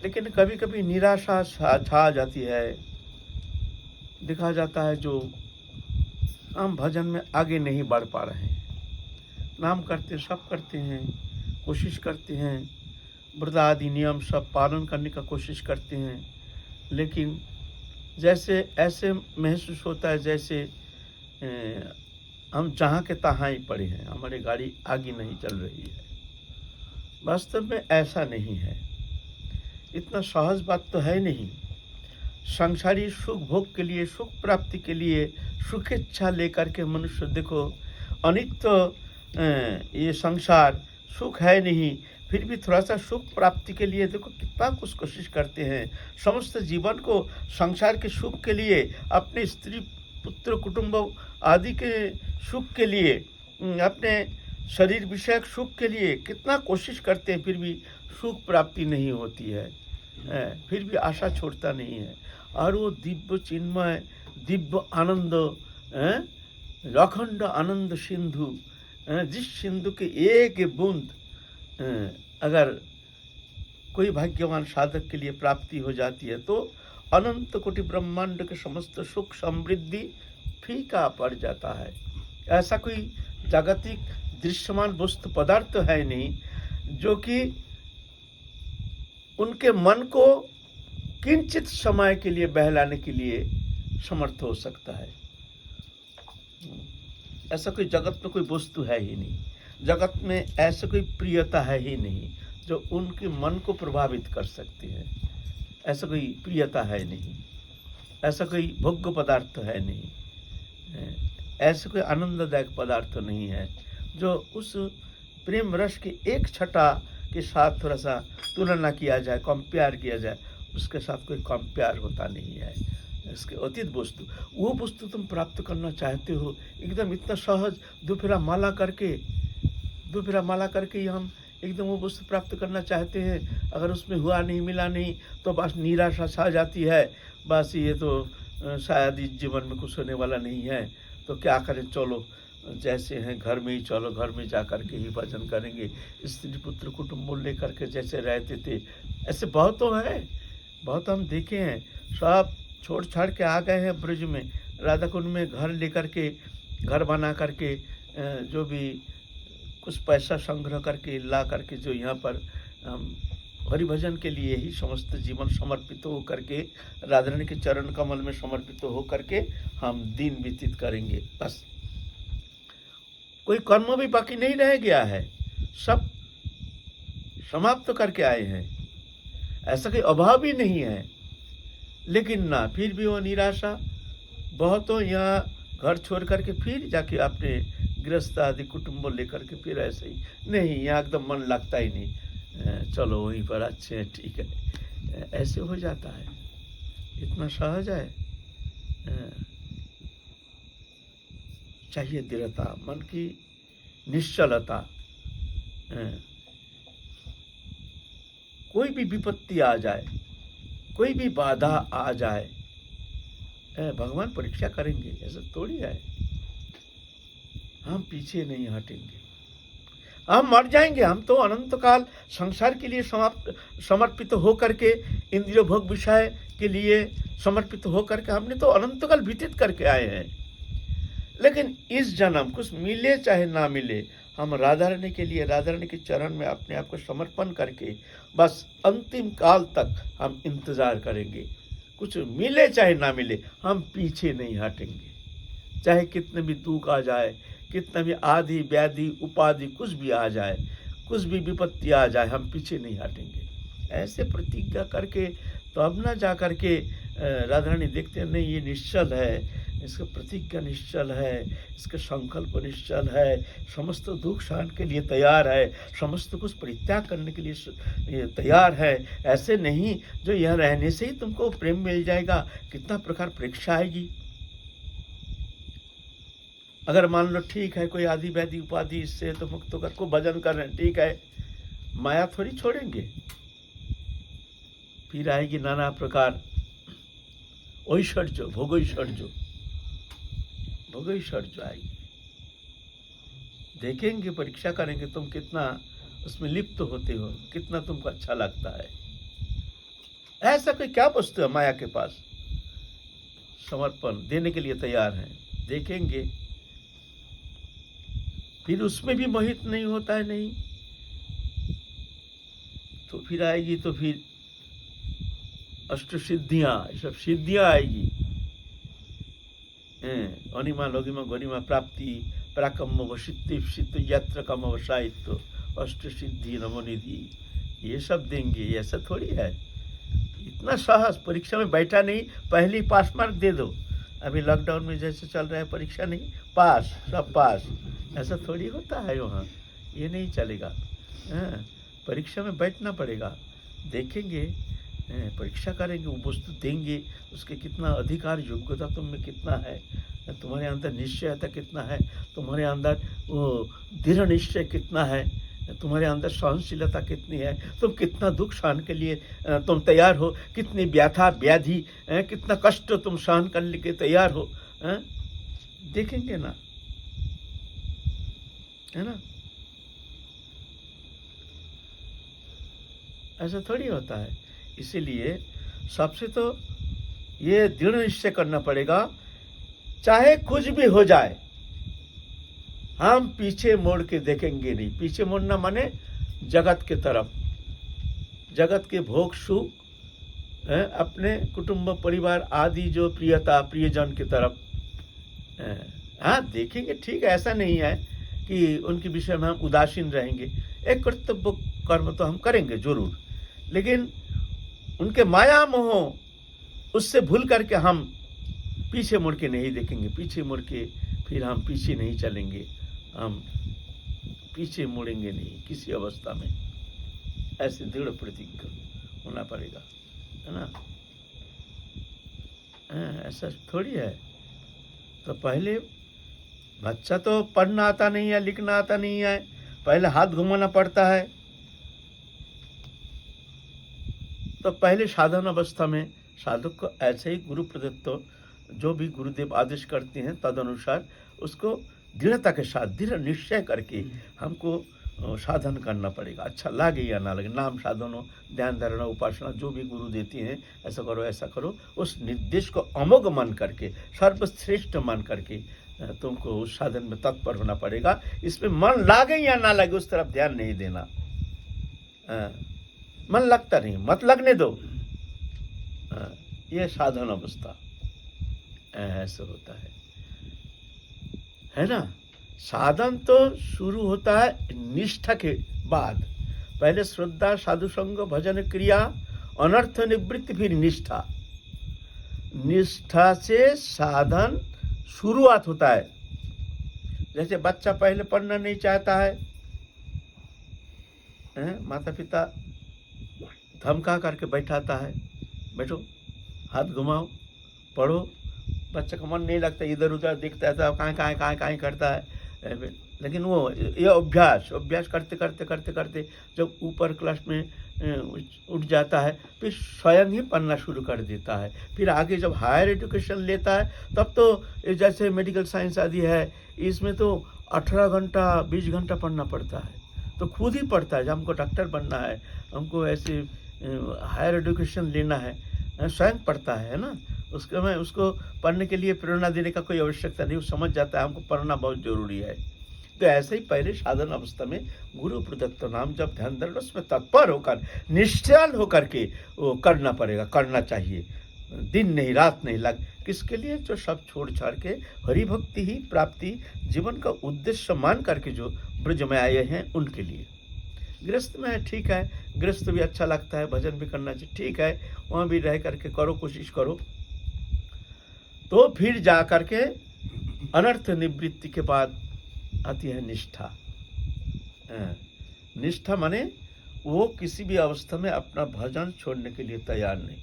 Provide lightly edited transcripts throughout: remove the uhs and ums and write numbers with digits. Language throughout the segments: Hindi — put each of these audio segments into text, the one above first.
लेकिन कभी कभी निराशा छा जाती है। देखा जाता है जो हम भजन में आगे नहीं बढ़ पा रहे हैं। नाम करते सब करते हैं, कोशिश करते हैं, व्रत आदि नियम सब पालन करने का कोशिश करते हैं, लेकिन जैसे ऐसे महसूस होता है जैसे हम जहाँ के तहाँ ही पड़े हैं, हमारी गाड़ी आगे नहीं चल रही है। वास्तव में ऐसा नहीं है, इतना सहज बात तो है नहीं। संसारी सुख भोग के लिए, सुख प्राप्ति के लिए सुखेच्छा लेकर के मनुष्य देखो अनित्य ये संसार सुख है नहीं, फिर भी थोड़ा सा सुख प्राप्ति के लिए देखो कितना कुछ कोशिश करते हैं। समस्त जीवन को संसार के सुख के लिए, अपने स्त्री पुत्र कुटुंब आदि के सुख के लिए, अपने शरीर विषयक सुख के लिए कितना कोशिश करते हैं, फिर भी सुख प्राप्ति नहीं होती है। फिर भी आशा छोड़ता नहीं है। और वो दिव्य चिन्मय दिव्य आनंद, अखंड आनंद सिंधु, जिस सिंधु के एक बूंद अगर कोई भाग्यवान साधक के लिए प्राप्ति हो जाती है तो अनंत कोटि ब्रह्मांड के समस्त सुख समृद्धि फीका पड़ जाता है। ऐसा कोई जागतिक दृश्यमान वस्तु पदार्थ है नहीं जो कि उनके मन को किंचित समय के लिए बहलाने के लिए समर्थ हो सकता है। ऐसा कोई जगत में कोई वस्तु है ही नहीं, जगत में ऐसा कोई प्रियता है ही नहीं जो उनके मन को प्रभावित कर सकती है। ऐसा कोई प्रियता है नहीं, ऐसा कोई भोग्य पदार्थ है नहीं, ऐसा कोई आनंददायक पदार्थ नहीं है जो उस प्रेम रस की एक छटा के साथ थोड़ा सा तुलना किया जाए, कंपेयर किया जाए, उसके साथ कोई कंपेयर होता नहीं है। इसके अतीत वस्तु, वो वस्तु तुम प्राप्त करना चाहते हो एकदम इतना सहज, दो फेरा माला करके ही हम एकदम वो वस्तु प्राप्त करना चाहते हैं। अगर उसमें हुआ नहीं, मिला नहीं तो बस निराशा छा जाती है। बस ये तो शायद इस जीवन में कुछ होने वाला नहीं है, तो क्या करें, चलो जैसे हैं घर में ही चलो, घर में जा कर के ही भजन करेंगे। स्त्री पुत्र कुटुंब लेकर के जैसे रहते थे, ऐसे बहुतों हैं, बहुत हम देखे हैं। सब छोड़ छाड़ के आ गए हैं ब्रज में, राधा कुंड में घर लेकर के, घर बना करके, जो भी कुछ पैसा संग्रह करके ला करके जो यहाँ पर हरिभजन के लिए ही समस्त जीवन समर्पित हो करके, राधा रानी के चरण कमल में समर्पित हो करके हम दिन व्यतीत करेंगे। बस कोई कर्म भी बाकी नहीं रह गया है, सब समाप्त करके आए हैं, ऐसा कोई अभाव भी नहीं है। लेकिन ना, फिर भी वो निराशा बहुतों यहाँ घर छोड़ करके फिर जाके अपने गृहस्थ आदि कुटुंब लेकर के फिर ऐसे ही, नहीं यहाँ एकदम मन लगता ही नहीं, चलो वहीं पर अच्छे हैं, ठीक है, ऐसे हो जाता है। इतना सहज है। चाहिए दृढ़ता, मन की निश्चलता। कोई भी विपत्ति आ जाए, कोई भी बाधा आ जाए, भगवान परीक्षा करेंगे, ऐसा थोड़ी है। हम पीछे नहीं हटेंगे, हम मर जाएंगे। हम तो अनंत काल संसार के लिए समर्पित हो करके, इंद्रिय भोग विषय के लिए समर्पित हो करके हमने तो अनंत काल व्यतीत करके आए हैं। लेकिन इस जन्म कुछ मिले चाहे ना मिले, हम राधा रानी के लिए, राधा रानी के चरण में अपने आप को समर्पण करके बस अंतिम काल तक हम इंतजार करेंगे। कुछ मिले चाहे ना मिले, हम पीछे नहीं हटेंगे। चाहे कितने भी दुख आ जाए, कितना भी आदि व्याधि उपाधि कुछ भी आ जाए, कुछ भी विपत्ति आ जाए, हम पीछे नहीं हटेंगे। ऐसे प्रतिज्ञा करके तो अब ना जा करके राधा रानी देखते हैं, नहीं ये निश्चल है, इसका प्रतिज्ञा निश्चल है, इसका संकल्प निश्चल है, समस्त दुख सहन के लिए तैयार है, समस्त कुछ परित्याग करने के लिए तैयार है। ऐसे नहीं जो यहाँ रहने से ही तुमको प्रेम मिल जाएगा। कितना प्रकार परीक्षा आएगी। अगर मान लो ठीक है, कोई आदि व्याधि उपाधि इससे तो मुक्त होकर को भजन कर रहे हैं, ठीक है, माया थोड़ी छोड़ेंगे। फिर आएगी नाना प्रकार ऐश्वर्य, भोगैश्वर्य आएगी। देखेंगे, परीक्षा करेंगे तुम कितना उसमें लिप्त होते हो, कितना तुमको अच्छा लगता है। ऐसा कोई क्या वस्तु है माया के पास? समर्पण देने के लिए तैयार हैं, देखेंगे। फिर उसमें भी मोहित नहीं होता है, नहीं तो फिर आएगी, तो फिर अष्ट सिद्धियां, सब सिद्धियां आएगी। अनिमा लघिमा गरिमा प्राप्ति पराक्रम वशित्ति सिद्ध यत्र कम अवसायित्व अष्ट सिद्धि नमोनिधि, ये सब देंगे। ऐसा थोड़ी है, इतना साहस। परीक्षा में बैठा नहीं, पहली पास मार्क दे दो। अभी लॉकडाउन में जैसे चल रहा है, परीक्षा नहीं, पास, सब पास, ऐसा थोड़ी होता है वहाँ। ये नहीं चलेगा। परीक्षा में बैठना पड़ेगा, देखेंगे, परीक्षा करेंगे, वो वस्तु देंगे, उसके कितना अधिकार योग्यता तुम में कितना है, तुम्हारे अंदर निश्चयता कितना है, तुम्हारे अंदर वो दृढ़ निश्चय कितना है, तुम्हारे अंदर सहनशीलता कितनी है, तुम कितना दुख सहन के लिए तुम तैयार हो, कितनी व्यथा व्याधि, कितना कष्ट तुम सहन करने के तैयार हो, देखेंगे ना, है ना। ऐसा थोड़ी होता है। इसीलिए सबसे तो ये दृढ़ निश्चय करना पड़ेगा, चाहे कुछ भी हो जाए हम पीछे मोड़ के देखेंगे नहीं। पीछे मोड़ना माने जगत के तरफ, जगत के भोग सुख, अपने कुटुंब परिवार आदि जो प्रियता प्रियजन की तरफ। हाँ देखेंगे, ठीक है, ऐसा नहीं है कि उनके विषय में हम उदासीन रहेंगे। एक कर्तव्य कर्म तो हम करेंगे जरूर, लेकिन उनके माया मोह उससे भूल करके हम पीछे मुड़ के नहीं देखेंगे। पीछे मुड़ के फिर हम पीछे नहीं चलेंगे, हम पीछे मुड़ेंगे नहीं किसी अवस्था में। ऐसे दृढ़ प्रतिज्ञ होना पड़ेगा, है ना। ऐसा थोड़ी है। तो पहले बच्चा तो पढ़ना आता नहीं है, लिखना आता नहीं है, पहले हाथ घुमाना पड़ता है। तो पहले साधन अवस्था में साधक को ऐसे ही गुरु प्रदत्त जो भी गुरुदेव आदेश करते हैं तदनुसार उसको दृढ़ता के साथ दृढ़ निश्चय करके हमको साधन करना पड़ेगा। अच्छा लगे या ना लगे, नाम साधनों ध्यान धारणा उपासना जो भी गुरु देते हैं, ऐसा करो, उस निर्देश को अमोघ मान करके सर्वश्रेष्ठ मान करके तुमको उस साधन में तत्पर होना पड़ेगा। इसमें मन लागे या ना लगे उस तरफ ध्यान नहीं देना। मन लगता नहीं, मत लगने दो। ये साधन अवस्था ऐसा होता है ना। साधन तो शुरू होता है निष्ठा के बाद। पहले श्रद्धा, साधु संग, भजन क्रिया, अनर्थ निवृत्ति, फिर निष्ठा। निष्ठा से साधन शुरुआत होता है। जैसे बच्चा पहले पढ़ना नहीं चाहता है, माता पिता धमका करके बैठाता है, बैठो हाथ घुमाओ पढ़ो। बच्चे का मन नहीं लगता, इधर उधर दिखता है तो कहाँ करता है। लेकिन वो ये अभ्यास करते करते जब ऊपर क्लास में उठ जाता है फिर स्वयं ही पढ़ना शुरू कर देता है। फिर आगे जब हायर एजुकेशन लेता है तब तो जैसे मेडिकल साइंस आदि है, इसमें तो 18 घंटा 20 घंटा पढ़ना पड़ता है। तो खुद ही पढ़ता है, जब हमको डॉक्टर बनना है, हमको ऐसे हायर एजुकेशन लेना है, स्वयं पढ़ता है ना। उसको पढ़ने के लिए प्रेरणा देने का कोई आवश्यकता नहीं, वो समझ जाता है हमको पढ़ना बहुत जरूरी है। तो ऐसे ही पहले साधन अवस्था में गुरु प्रदत्त नाम जब ध्यान धरना, उसमें तत्पर होकर निश्चल होकर के वो करना पड़ेगा, करना चाहिए, दिन नहीं रात नहीं लग। किसके लिए? जो सब छोड़ छाड़ के हरि भक्ति ही प्राप्ति जीवन का उद्देश्य मान करके जो ब्रज में आए हैं उनके लिए। गृहस्थ में ठीक है, गृहस्थ भी अच्छा लगता है, भजन भी करना चाहिए, ठीक है, वहाँ भी रह करके करो, कोशिश करो। तो फिर जा करके अनर्थ निवृत्ति के बाद आती है निष्ठा। निष्ठा माने वो किसी भी अवस्था में अपना भजन छोड़ने के लिए तैयार नहीं।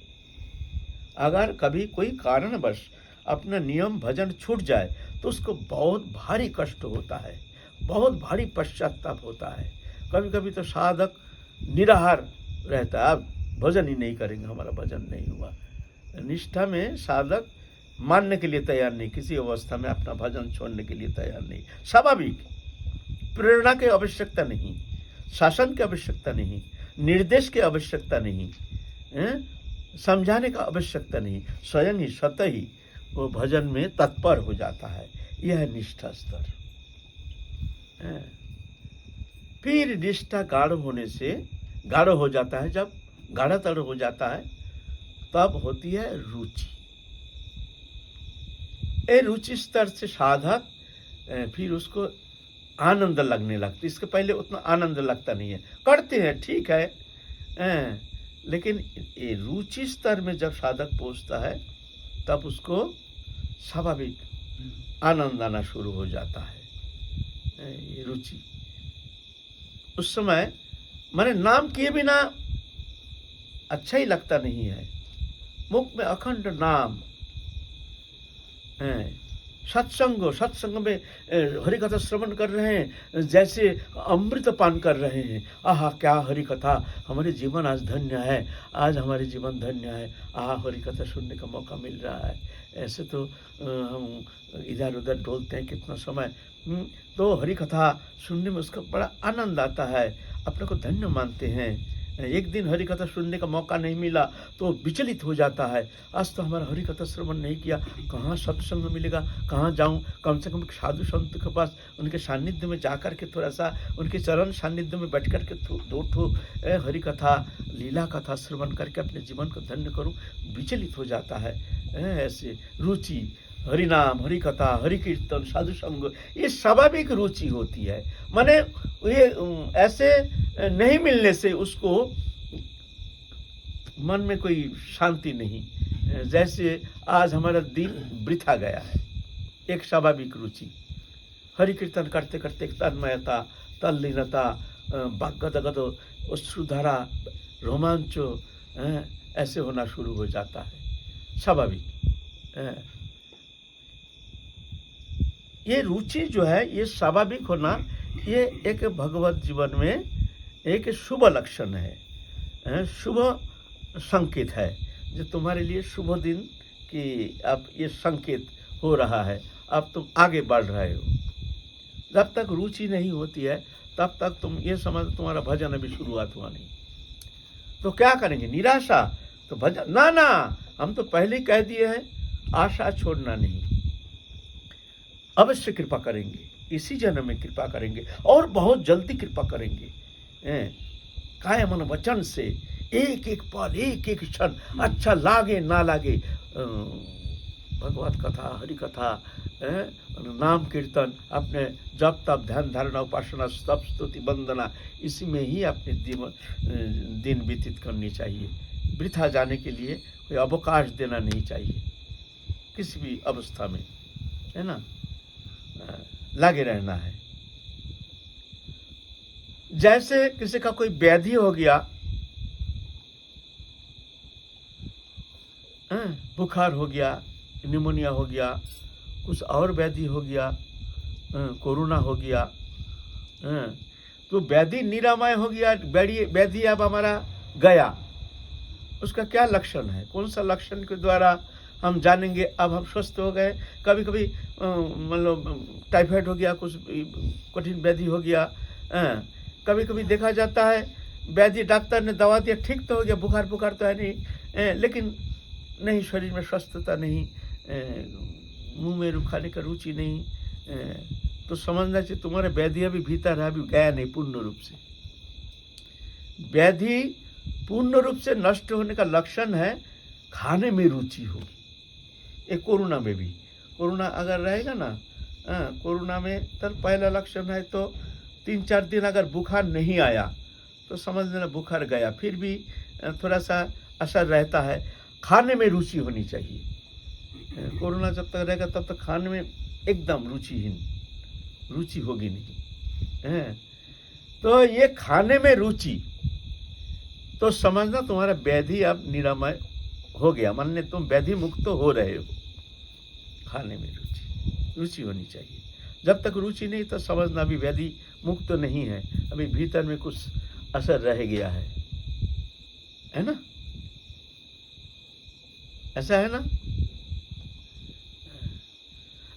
अगर कभी कोई कारणवश अपना नियम भजन छूट जाए तो उसको बहुत भारी कष्ट होता है, बहुत भारी पश्चाताप होता है। कभी कभी तो साधक निराहार रहता है, अब भजन ही नहीं करेंगे, हमारा भजन नहीं हुआ। निष्ठा में साधक मानने के लिए तैयार नहीं, किसी अवस्था में अपना भजन छोड़ने के लिए तैयार नहीं। स्वाभाविक, प्रेरणा की आवश्यकता नहीं, शासन की आवश्यकता नहीं, निर्देश की आवश्यकता नहीं, समझाने का आवश्यकता नहीं, स्वयं ही स्वतः ही वो भजन में तत्पर हो जाता है। यह है निष्ठा स्तर। हैं। फिर निष्ठा गाढ़ होने से, गाढ़ हो जाता है, जब गाढ़तर हो जाता है तब होती है रुचि। ये रुचि स्तर से साधक फिर उसको आनंद लगने लगता। इसके पहले उतना आनंद लगता नहीं है, करते हैं ठीक है, लेकिन ये रुचि स्तर में जब साधक पहुंचता है तब उसको स्वाभाविक आनंद आना शुरू हो जाता है। ये रुचि उस समय माने नाम किए बिना अच्छा ही लगता नहीं है। मुख में अखंड नाम, सत्संग में हरि कथा श्रवण कर रहे हैं, जैसे अमृत पान कर रहे हैं। आहा, क्या हरि कथा, हमारे जीवन आज धन्य है, आज हमारे जीवन धन्य है। आहा, हरि कथा सुनने का मौका मिल रहा है। ऐसे तो हम इधर उधर डोलते हैं कितना समय, तो हरि कथा सुनने में उसका बड़ा आनंद आता है, अपने को धन्य मानते हैं। एक दिन हरि कथा सुनने का मौका नहीं मिला तो विचलित हो जाता है। आज तो हमारा हरि कथा श्रवण नहीं किया, कहाँ सत्संग मिलेगा, कहाँ जाऊँ, कम से कम साधु संत के पास उनके सानिध्य में जा कर के थोड़ा सा उनके चरण सानिध्य में बैठ कर के दो ठो हरि कथा लीला कथा श्रवण करके अपने जीवन को धन्य करूँ। विचलित हो जाता है। ऐसे रुचि, हरि नाम, हरि कथा, हरि कीर्तन, साधु संग, ये स्वाभाविक रुचि होती है। माने ये ऐसे नहीं मिलने से उसको मन में कोई शांति नहीं, जैसे आज हमारा दिन वृथा गया है। एक स्वाभाविक रुचि, हरि कीर्तन करते करते तन्मयता, तल्लीनता, वाग्गदगद, अश्रुधारा, रोमांचो ऐसे होना शुरू हो जाता है, स्वाभाविक। ये रुचि जो है, ये स्वाभाविक होना, ये एक भगवत जीवन में एक शुभ लक्षण है, शुभ संकेत है। जो तुम्हारे लिए शुभ दिन कि अब ये संकेत हो रहा है, अब तुम आगे बढ़ रहे हो। जब तक रुचि नहीं होती है तब तक तुम ये समझ तुम्हारा भजन अभी शुरुआत हुआ नहीं। तो क्या करेंगे? निराशा, तो भजन ना, हम तो पहले ही कह दिए हैं, आशा छोड़ना नहीं। अवश्य कृपा करेंगे, इसी जन्म में कृपा करेंगे और बहुत जल्दी कृपा करेंगे। काय मन वचन से एक एक पल, एक एक क्षण अच्छा लागे ना लागे, भगवत कथा, हरि कथा, नाम कीर्तन, अपने जप तप ध्यान धारणा उपासना स्तप स्तुति वंदना, इसी में ही अपने दिन व्यतीत करनी चाहिए। वृथा जाने के लिए कोई अवकाश देना नहीं चाहिए किसी भी अवस्था में, है ना, लगे रहना है। जैसे किसी का कोई व्याधि हो गया, बुखार हो गया, निमोनिया हो गया, कुछ और व्याधि हो गया, कोरोना हो गया, तो व्याधि निरामय हो गया, व्याधि अब हमारा गया, उसका क्या लक्षण है? कौन सा लक्षण के द्वारा हम जानेंगे अब हम स्वस्थ हो गए? कभी कभी मतलब टाइफाइड हो गया, कुछ कठिन व्याधि हो गया, कभी कभी देखा जाता है व्याधि डॉक्टर ने दवा दिया, ठीक तो हो गया, बुखार तो है नहीं, लेकिन नहीं, शरीर में स्वस्थता नहीं, मुंह में खाने का रुचि नहीं, तो समझना चाहिए तुम्हारे व्याधि अभी भीतर है, अभी गया नहीं पूर्ण रूप से। व्याधि पूर्ण रूप से नष्ट होने का लक्षण है खाने में रुचि होगी। एक कोरोना में भी, कोरोना अगर रहेगा ना, कोरोना में तब पहला लक्षण है तो 3-4 दिन अगर बुखार नहीं आया तो समझ लेना बुखार गया, फिर भी थोड़ा सा असर रहता है। खाने में रुचि होनी चाहिए। कोरोना जब तक रहेगा तब तक खाने में एकदम रुचिहीन, रुचि होगी नहीं, तो ये खाने में रुचि, तो समझना तुम्हारा व्याधि अब निरामय हो गया, मानने तुम व्याधि मुक्त तो हो रहे हो। खाने में रुचि होनी चाहिए। जब तक रुचि नहीं तो समझना अभी व्याधि मुक्त तो नहीं है, अभी भीतर में कुछ असर रह गया है ना? ऐसा है ना?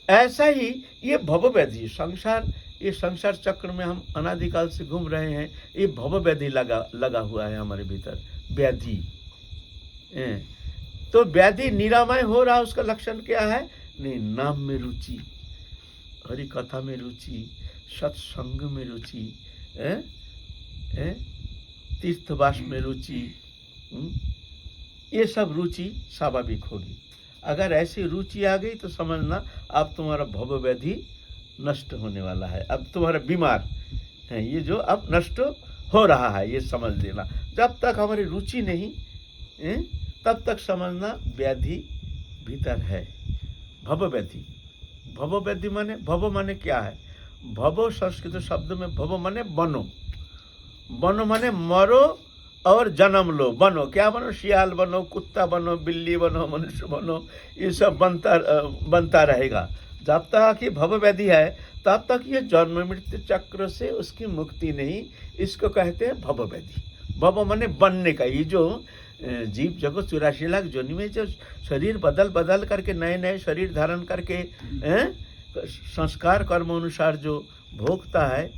ऐसा ही ये भव व्याधि, संसार, ये संसार चक्र में हम अनादिकाल से घूम रहे हैं, ये भव व्याधि लगा हुआ है हमारे भीतर, व्याधि। हैं। तो व्याधि निरामय हो रहा, उसका लक्षण क्या है? नहीं, नाम में रुचि, हरि कथा में रुचि, सत्संग में रुचि, हैं? हैं? तीर्थवास में रुचि, ये सब रुचि स्वाभाविक होगी। अगर ऐसी रुचि आ गई तो समझना अब तुम्हारा भव व्याधि नष्ट होने वाला है, अब तुम्हारा बीमार है ये जो अब नष्ट हो रहा है, ये समझ लेना। जब तक हमारी रुचि नहीं तब तक समझना व्याधि भीतर है, भव व्याधि। भव व्याधि माने, भव माने क्या है? भव संस्कृत शब्द में भव माने बनो, बनो माने मरो और जन्म लो। बनो क्या बनो? शियाल बनो, कुत्ता बनो, बिल्ली बनो, मनुष्य बनो, ये सब बनता रहेगा। जब तक ये भव व्याधि है तब तक ये जन्म मृत्यु चक्र से उसकी मुक्ति नहीं, इसको कहते हैं भव व्याधि। भव माने बनने का। ये जो जीव जगत 84 लाख जोनि में जो शरीर बदल बदल करके नए नए शरीर धारण करके संस्कार कर्म अनुसार जो भोगता है,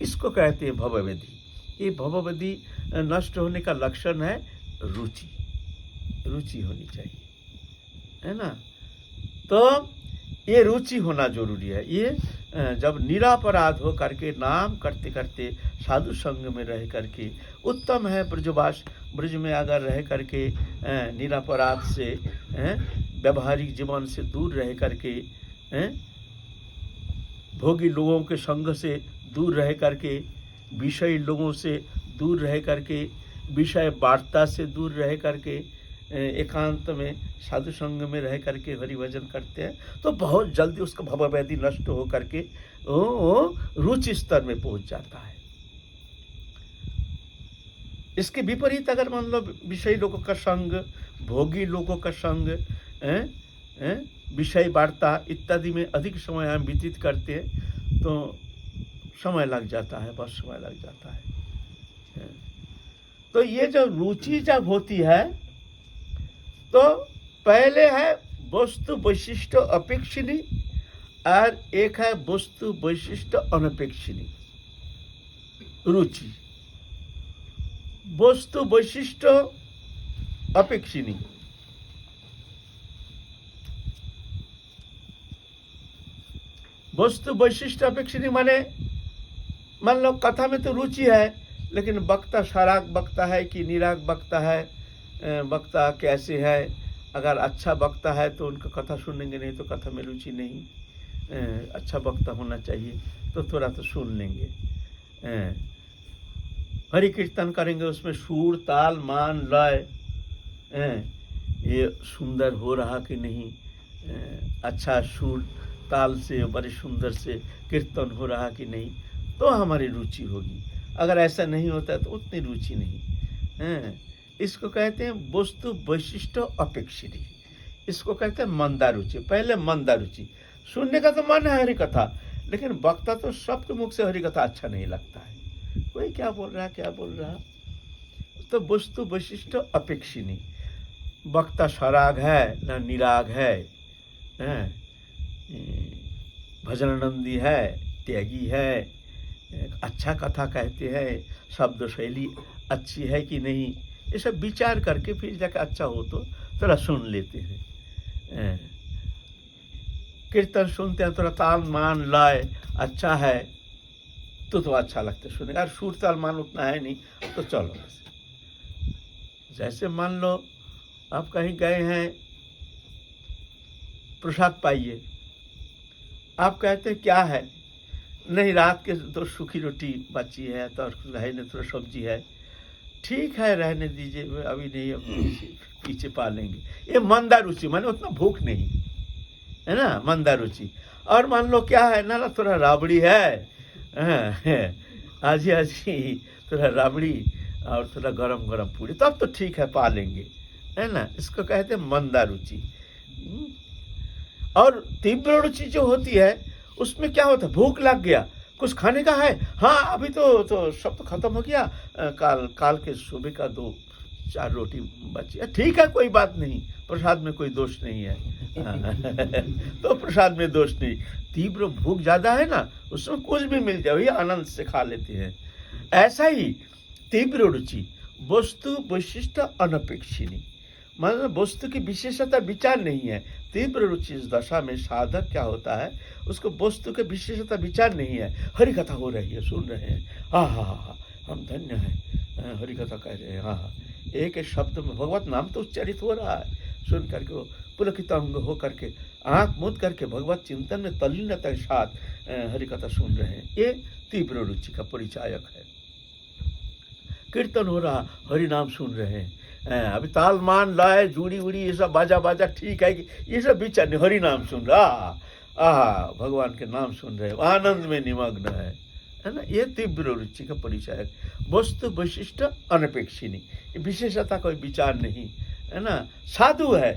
इसको कहते हैं भव व्याधि। ये भव व्याधि नष्ट होने का लक्षण है रुचि, रुचि होनी चाहिए, है ना। तो ये रुचि होना जरूरी है। ये जब निरापराध हो करके नाम करते करते साधु संग में रह करके उत्तम है। ब्रजवास, ब्रज में अगर रह करके निरापराध से व्यवहारिक जीवन से दूर रह करके भोगी लोगों के संग से दूर रह करके, विषयी लोगों से दूर रह करके, विषय वार्ता से दूर रह करके एकांत में साधु संग में रह करके हरि भजन करते हैं तो बहुत जल्दी उसका भव व्याधि नष्ट हो करके रुचि स्तर में पहुंच जाता है। इसके विपरीत अगर मान लो विषयी लोगों का संग, भोगी लोगों का संग, विषय वार्ता इत्यादि में अधिक समय हम व्यतीत करते हैं तो समय लग जाता है, बहुत समय लग जाता है। तो ये जो रुचि जब होती है तो पहले है वस्तु वैशिष्ट अपेक्षिणी और एक है वस्तु वैशिष्ट अनपेक्षिणी रुचि। वस्तु वैशिष्ट अपेक्षिणी, वस्तु वैशिष्ट अपेक्षिणी माने मान लो कथा में तो रुचि है लेकिन वक्ता सराग वक्ता है कि निराग वक्ता है, वक्ता कैसे है। अगर अच्छा वक्ता है तो उनका कथा सुनेंगे, नहीं तो कथा में रुचि नहीं। अच्छा वक्ता होना चाहिए तो थोड़ा तो सुन लेंगे। हरि कीर्तन करेंगे, उसमें सुर ताल मान लय ये सुंदर हो रहा कि नहीं, अच्छा सुर ताल से बड़े सुंदर से कीर्तन हो रहा कि नहीं, तो हमारी रुचि होगी। अगर ऐसा नहीं होता है तो उतनी रुचि नहीं। इसको कहते हैं वस्तु वैशिष्ट अपेक्षिणी, इसको कहते हैं मंदा रुचि। पहले मंदा रुचि, सुनने का तो मन है हरि कथा, लेकिन वक्ता तो सबके मुख से हरि कथा अच्छा नहीं लगता है, कोई क्या बोल रहा क्या बोल रहा। तो वस्तु वैशिष्ट अपेक्षिणी, वक्ता सराग है ना निराग है, भजनानंदी है, त्यागी है, अच्छा कथा कहते हैं, शब्द शैली अच्छी है कि नहीं, ये सब विचार करके फिर जाकर अच्छा हो तो थोड़ा सुन लेते हैं। कीर्तन सुनते हैं, थोड़ा ताल मान लय अच्छा है तो अच्छा लगता है सुने। अगर सुर ताल मान उतना है नहीं तो चलो। जैसे मान लो आप कहीं गए हैं, प्रसाद पाइए, आप कहते हैं क्या है, नहीं रात के तो सूखी रोटी बची है तो है नहीं, थोड़ा सब्जी है, ठीक है रहने दीजिए, अभी नहीं, अब पीछे पा लेंगे। ये मंदा रुचि, माने उतना भूख नहीं है ना, मंदा रुचि। और मान लो क्या है ना, थोड़ा राबड़ी है, आज ही थोड़ा राबड़ी और थोड़ा गरम गरम पूरी, तब तो ठीक है पा लेंगे, है ना। इसको कहते हैं मंदा रुचि। और तीव्र रुचि जो होती है उसमें क्या होता है, भूख लग गया, कुछ खाने का है, हाँ अभी तो सब तो खत्म हो गया, काल के सुबह का 2-4 रोटी बची है, ठीक है कोई बात नहीं, प्रसाद में कोई दोष नहीं है। तो प्रसाद में दोष नहीं, तीव्र भूख ज्यादा है ना, उसमें कुछ भी मिल जाए ये आनंद से खा लेते हैं। ऐसा ही तीव्र रुचि वस्तु वैशिष्ट अनपेक्षिणी, मतलब वस्तु की विशेषता विचार नहीं है। तीव्र रुचि इस दशा में साधक क्या होता है, उसको वस्तु के विशेषता विचार नहीं है। हरि कथा हो रही है, सुन रहे हैं, हाँ हाँ हाँ हाँ, हम धन्य हैं, हरि कथा कह रहे हैं, हाँ हाँ, एक एक शब्द में भगवत नाम तो उच्चारित हो रहा है। सुन करके वो पुलकित अंग हो करके आँख मूंद करके भगवत चिंतन में तल्लीनता के साथ हरि कथा सुन रहे हैं। ये तीव्र रुचि का परिचायक है। कीर्तन हो रहा, हरि नाम सुन रहे हैं, अभी ताल मान लय जूड़ी उड़ी ये सब बाजा बाजा ठीक है कि ये सब विचार नहीं, हरि नाम सुन रहा, भगवान के नाम सुन रहे, आनंद में निमग्न है ना। ये तीव्र रुचि का परिचायक। वस्तु विशिष्ट अनपेक्षिणी, विशेषता कोई विचार नहीं, है ना। साधु है,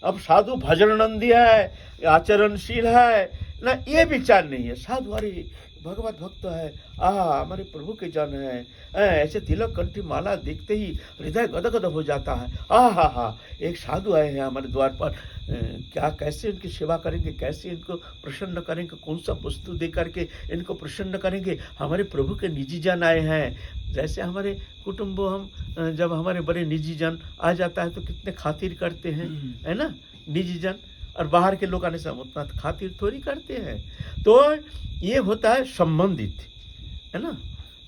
अब साधु भजननंदी है, आचरणशील है ना, ये विचार नहीं है। साधु अरे भगवत भक्त है, हमारे प्रभु के जन है, ऐसे तिलक कंठी माला देखते ही हृदय गदगद हो जाता है। हा, एक साधु आए हैं हमारे द्वार पर, क्या कैसे इनकी सेवा करेंगे, कैसे इनको प्रसन्न करेंगे, कौन सा वस्तु दे करके इनको प्रसन्न करेंगे। हमारे प्रभु के निजी जन आए हैं। जैसे हमारे कुटुंब, हम जब हमारे बड़े निजी जन आ जाता है तो कितने खातिर करते हैं, है ना, निजी जन। और बाहर के लोग आने से हम उतना खातिर थोड़ी करते हैं। तो ये होता है संबंधित, है ना।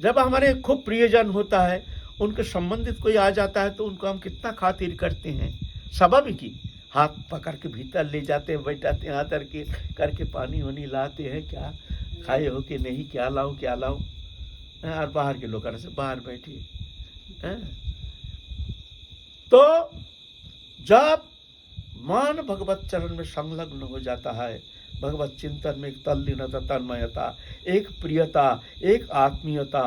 जब हमारे खूब प्रियजन होता है, उनके संबंधित कोई आ जाता है तो उनको हम कितना खातिर करते हैं। स्वाभाविक ही हाथ पकड़ के भीतर ले जाते हैं, बैठाते हैं, हाथ करके पानी वानी लाते हैं, क्या खाए हो कि नहीं, क्या लाऊं क्या लाऊं। और बाहर के लोग आने से बाहर बैठिए। तो जब मन भगवत चरण में संलग्न हो जाता है, भगवत चिंतन में एक तल्लीनता, तन्मयता, एक प्रियता, एक आत्मीयता,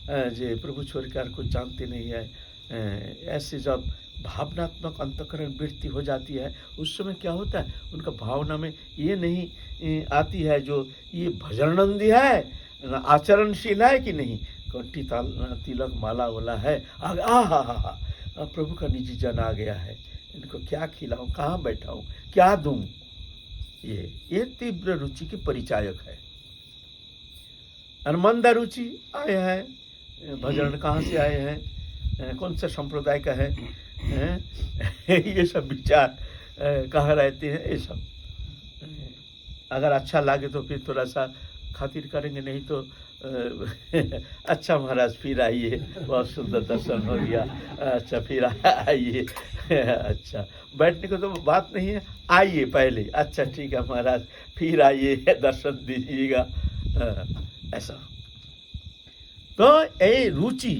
जो प्रभु छोड़कर कुछ जानते नहीं है, ऐसे जब भावनात्मक अंतःकरण वृत्ति हो जाती है, उस समय क्या होता है, उनका भावना में ये नहीं आती है जो ये भजननंदी है, आचरणशील है कि नहीं, कंठी तिलक माला वाला है, हा प्रभु का निजी जन आ गया है, इनको क्या खिलाऊं, कहाँ बैठाऊं, क्या दूं। ये तीव्र रुचि की परिचायक है। और मंद रुचि आए हैं, भजन कहाँ से आए हैं, कौन सा संप्रदाय का है, ये सब विचार कहाँ रहते हैं, ये सब अगर अच्छा लगे तो फिर थोड़ा सा खातिर करेंगे, नहीं तो अच्छा महाराज फिर आइए, बहुत सुंदर दर्शन हो गया, अच्छा फिर आइए, अच्छा बैठने को तो बात नहीं है, आइए पहले, अच्छा ठीक है महाराज फिर आइए, दर्शन दीजिएगा, ऐसा। तो ये रुचि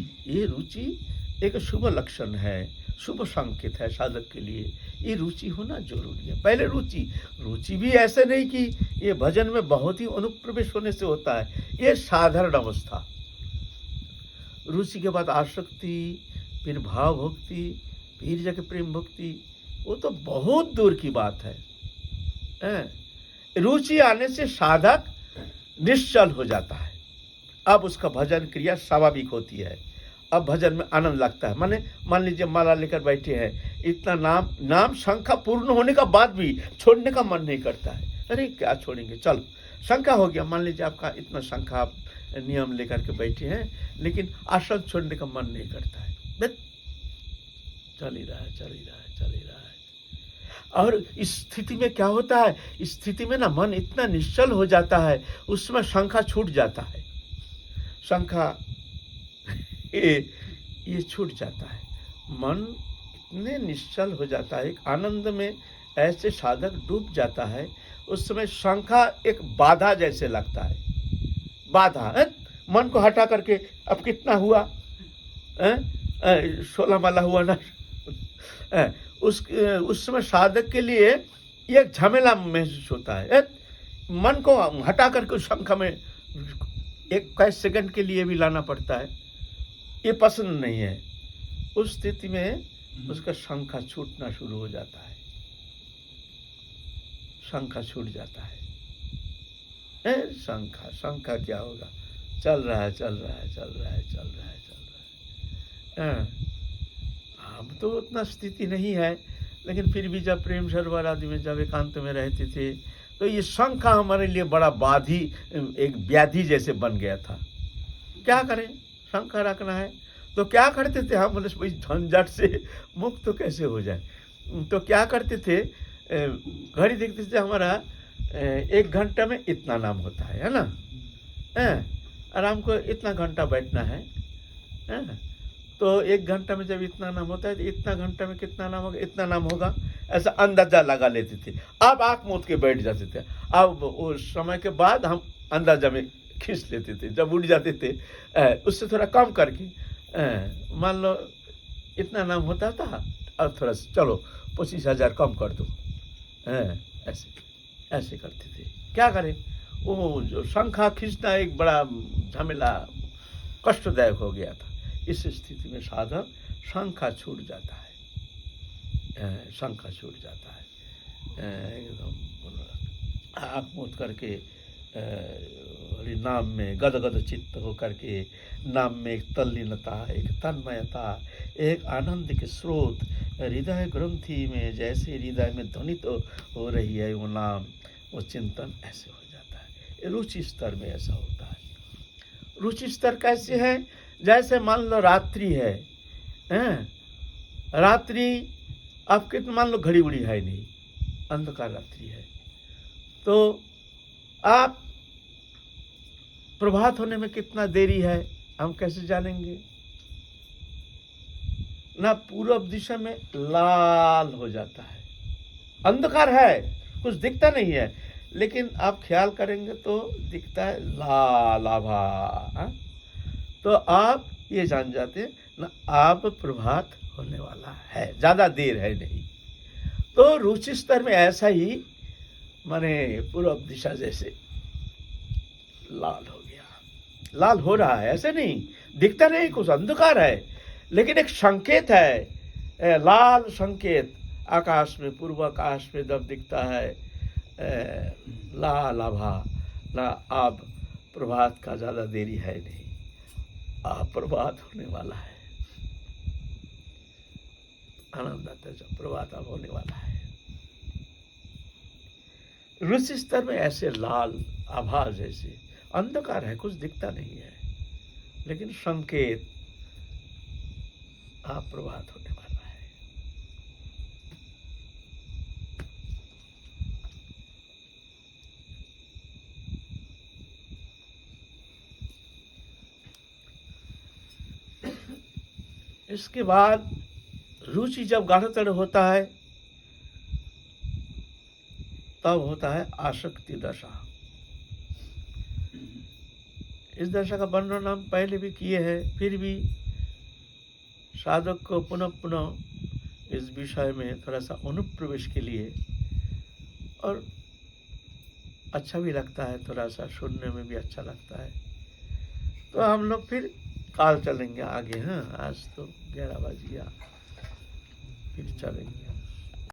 एक शुभ लक्षण है, शुभ संकेत है साधक के लिए। ये रुचि होना जरूरी है। पहले रुचि भी ऐसे नहीं कि ये भजन में बहुत ही अनुप्रवेश होने से होता है, ये साधारण अवस्था। रुचि के बाद आसक्ति, फिर भाव भक्ति, फिर जाके प्रेम भक्ति, वो तो बहुत दूर की बात है। रुचि आने से साधक निश्चल हो जाता है। अब उसका भजन क्रिया स्वाभाविक होती है। अब भजन में आनंद लगता है। मान लीजिए माला लेकर बैठे हैं, इतना नाम संख्या पूर्ण होने का बाद भी छोड़ने का मन नहीं करता है। अरे क्या छोड़ेंगे, चलो संख्या हो गया, मान लीजिए आपका इतना संख्या आप नियम लेकर के बैठे हैं, लेकिन आसन छोड़ने का मन नहीं करता है, बस चल ही रहा है। और इस स्थिति में क्या होता है, इस स्थिति में ना मन इतना निश्चल हो जाता है, उसमें संख्या छूट जाता है, संख्या ये छूट जाता है। मन इतने निश्चल हो जाता है, एक आनंद में ऐसे साधक डूब जाता है। उस समय संख्या एक बाधा जैसे लगता है, बाधा है? मन को हटा करके अब कितना हुआ, 16 माला हुआ ना, उस समय साधक के लिए ये झमेला महसूस होता है। मन को हटा करके उस संख्या में एक कई सेकंड के लिए भी लाना पड़ता है, ये पसंद नहीं है। उस स्थिति में उसका संख्या छूटना शुरू हो जाता है, संख्या छूट जाता है। संख्या क्या होगा, चल रहा है। हम तो उतना स्थिति नहीं है, लेकिन फिर भी जब प्रेम सरोवर आदि में जब एकांत में रहते थे तो ये संख्या हमारे लिए बड़ा बाधी, एक व्याधि जैसे बन गया था। क्या करें, संख्या रखना है तो क्या करते थे हम, बोले इस झंझट से मुक्त तो कैसे हो जाए। तो क्या करते थे, घड़ी देखते थे हमारा 1 घंटा में इतना नाम होता है ना? हैं? आराम को इतना घंटा बैठना है, हैं? तो 1 घंटा में जब इतना नाम होता है तो इतना घंटा में कितना नाम होगा, इतना नाम होगा, ऐसा अंदाज़ा लगा लेते थे। अब आँख मूंद के बैठ जाते थे। अब उस समय के बाद हम अंदाज़ा में खींच लेते थे, जब उठ जाते थे उससे थोड़ा कम करके, मान लो इतना नाम होता था, अब थोड़ा चलो 25,000 कम कर दो, ऐसे ऐसे करते थे। क्या करें, वो जो शंखा खींचना एक बड़ा झमेला, कष्टदायक हो गया था। इस स्थिति में साधक शंखा छूट जाता है, शंखा छूट जाता है, एकदम आँख मूंद करके हरि नाम में गदगद चित्त हो करके, नाम में एक तल्लीनता, एक तन्मयता, एक आनंद के स्रोत हृदय ग्रंथि में, जैसे हृदय में ध्वनित हो रही है वो नाम, वो चिंतन ऐसे हो जाता है। रुचि स्तर में ऐसा होता है। रुचि स्तर कैसे है, जैसे मान लो रात्रि है, रात्रि आपके मान लो घड़ी उड़ी है नहीं, अंधकार रात्रि है, तो आप प्रभात होने में कितना देरी है हम कैसे जानेंगे? ना पूर्व दिशा में लाल हो जाता है, अंधकार है, कुछ दिखता नहीं है, लेकिन आप ख्याल करेंगे तो दिखता है लाल आभा। तो आप ये जान जाते हैं ना, आप प्रभात होने वाला है, ज़्यादा देर है नहीं। तो रुचि स्तर में ऐसा ही, माने पूर्व दिशा जैसे लाल हो गया, लाल हो रहा है, ऐसे नहीं दिखता नहीं, कुछ अंधकार है, लेकिन एक संकेत है, लाल संकेत आकाश में, पूर्व आकाश में जब दिखता है लाल आभा, ना आप प्रभात का ज़्यादा देरी है नहीं, आप प्रभात होने वाला है, आनंद आता है जब प्रभात अब होने वाला है। रुचि स्तर में ऐसे लाल आभा जैसे, अंधकार है, कुछ दिखता नहीं है, लेकिन संकेत आप प्रभात होने वाला है। इसके बाद रुचि जब गाढ़तर होता है तब होता है आसक्ति दशा। इस दशा का वर्णन हम पहले भी किए हैं, फिर भी साधक को पुनः पुनः इस विषय में थोड़ा सा अनुप्रवेश के लिए, और अच्छा भी लगता है, थोड़ा सा सुनने में भी अच्छा लगता है। तो हम लोग फिर काल चलेंगे आगे। हाँ, आज तो 11 बज गया, फिर चलेंगे।